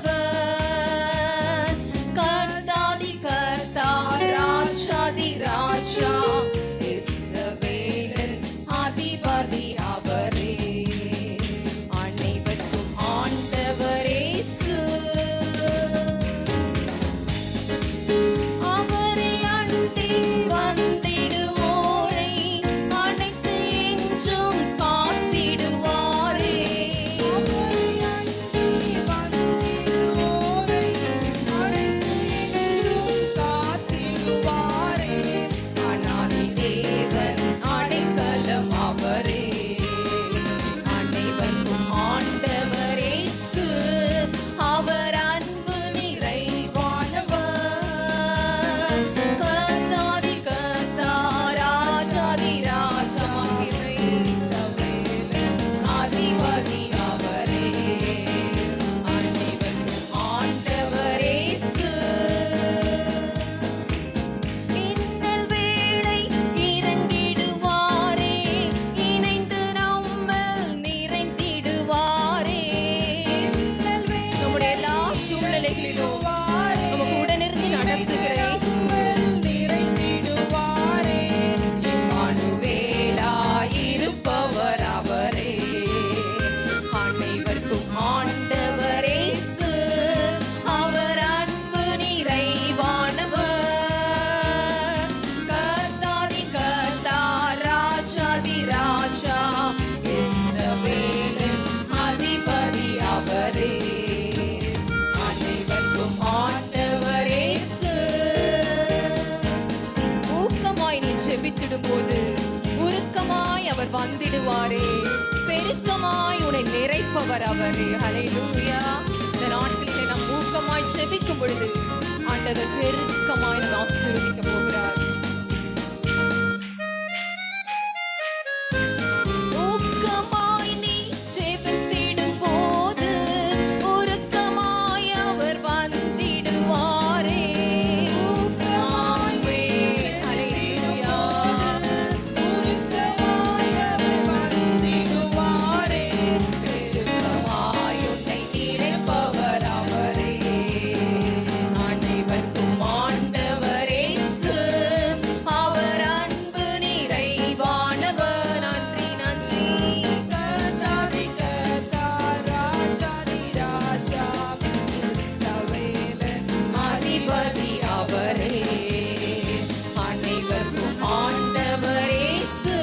நிறைவானவர். கர்த்தாதி கர்த்தா ராஜாதி ராஜா இஸ்ரவேலின் அதிபதி அவரே. அனைவருக்கும் ஆண்டவர் இயேசு. அவரை அண்டி வந்திடுவோரை அனைத்து என்றும் காத்திடுவாரே. அவரை அண்டி வந்திடுவோரை அனைத்து என்றும் காத்திடுவாரே. அநாதி தேவன் அடைக்கலம் அவரே. அனைவருக்கும் ஆண்டவர் இயேசு. அவர் அன்பு நிறைவானவர். கர்த்தாதி கர்த்தா ராஜாதி ராஜா இஸ்ரவேலின் அதிபதி அவரே. அனைவருக்கும் ஆண்டவர் இயேசு. இன்னல் வேளை இறங்கிடுவாரே. இணைந்து நம்மில் நிறைந்திடுவாரே. நம்முடைய எல்லா சூழ்நிலைகளிலும் நமக்கு உடனிருந்து நடத்துகிற இயேசு. இம்மானுவேலாயிருப்பவர் அவரே. அனைவருக்கும் ஆண்டவர் இயேசு. அவர் அன்பு நிறைவானவர். கர்த்தாதி கர்த்தா ராஜாதி ராஜா இஸ்ரவேலின் அதிபதி அவரே. அனைவருக்கும் ஆண்டவர் இயேசு. ஊக்கமாய் நீ ஜெபித்திடும் போது உருக்கமாய் அவர் வந்திடுவாரே. பெருக்கமாய் உன்னை நிறைப்பவர் அவரே. ஹல்லேலூயா. இந்த நாட்களிலே நாம் ஊக்கமாய் ஜெபிக்கும் பொழுது ஆண்டவர் பெருக்கமாய் நம்மை ஆசீர்வதிக்க போகிறார். ஊக்கமாய் நீ ஜெபித்திடும் போது உருக்கமாய் அவர் வந்திடுவாரே. ஆமென். ஹல்லேலூயா. பெருக்கமாய் உன்னை நிறைப்பவர் அவரே. அனைவருக்கும் ஆண்டவர் இயேசு. அவர் அன்பு நிறைவானவர். நன்றி நன்றி. கர்த்தாதி கர்த்தா ராஜாதி ராஜா இஸ்ரவேலின் அதிபதி அவரே. அனைவருக்கும் ஆண்டவர் இயேசு.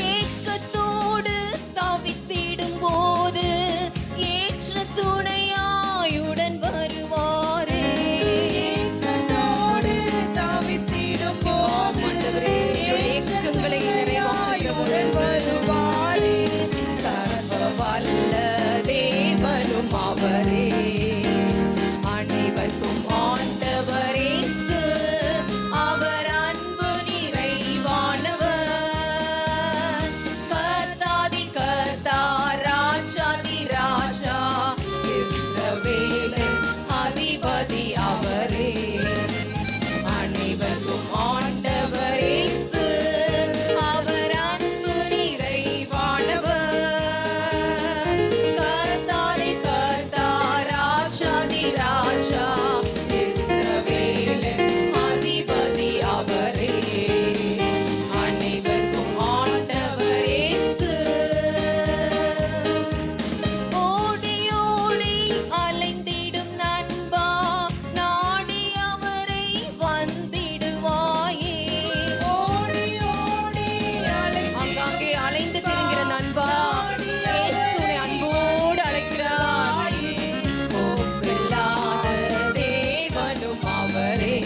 ஏக்கத்தோடு தவித்திடும் போது ஏற்ற துணையாயுடன் வருவாரே. ஏக்கத்தோடு தவித்திடும் போது ஏக்கங்களை நிறைவாயுடன் வருவாரே. சர்வ வல்ல தேவனும் அவரே. அனைவருக்கும் ஆண்டவர் இயேசு. அவர் அன்பு நிறைவானவர். கர்த்தாதி கர்த்தா ராஜாதி ராஜா இஸ்ரவேலின் அதிபதி அவரே. அனைவருக்கும் ஆண்டவர் இயேசு. அவர் அன்பு நிறைவானவர். கர்த்தாதி கர்த்தா ராஜாதி ராஜா இஸ்ரவேலின் அதிபதி அவரே. அனைவருக்கும் ஆண்டவர் இயேசு. ஓடி ஓடி அலைந்திடும் நண்பா நாடி அவரை வந்திடுவாயே. ஓடி ஓடி அங்காங்கே அலைந்து திரிகிற நண்பா இயேசுவை அன்போடு அழைக்கிறார். ஒப்பில்லாத தேவனும் அவரே.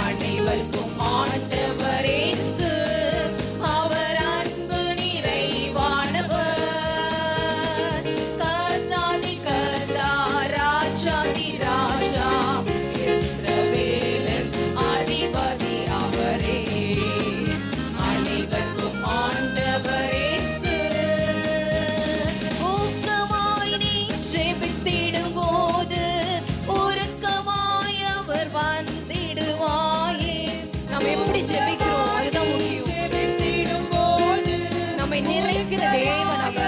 அனைவருக்கும் ஆண்டவர் இயேசு. அவர் அன்பு நிறைவானவர். கர்த்தாதி கர்த்தா ராஜாதி ராஜா இஸ்ரவேலின் அதிபதி அவரே. அனைவருக்கும் ஆண்டவர் இயேசு. ஊக்கமாய் நீ ஜெபித்திடும் போது உருக்கமாய் அவர் வந்திடுவாயே. நாம் எப்படி ஜெபிக்கிறோம் அதுதான் முக்கியம். நம்மை நிறைக்கிற தேவன் அவர்.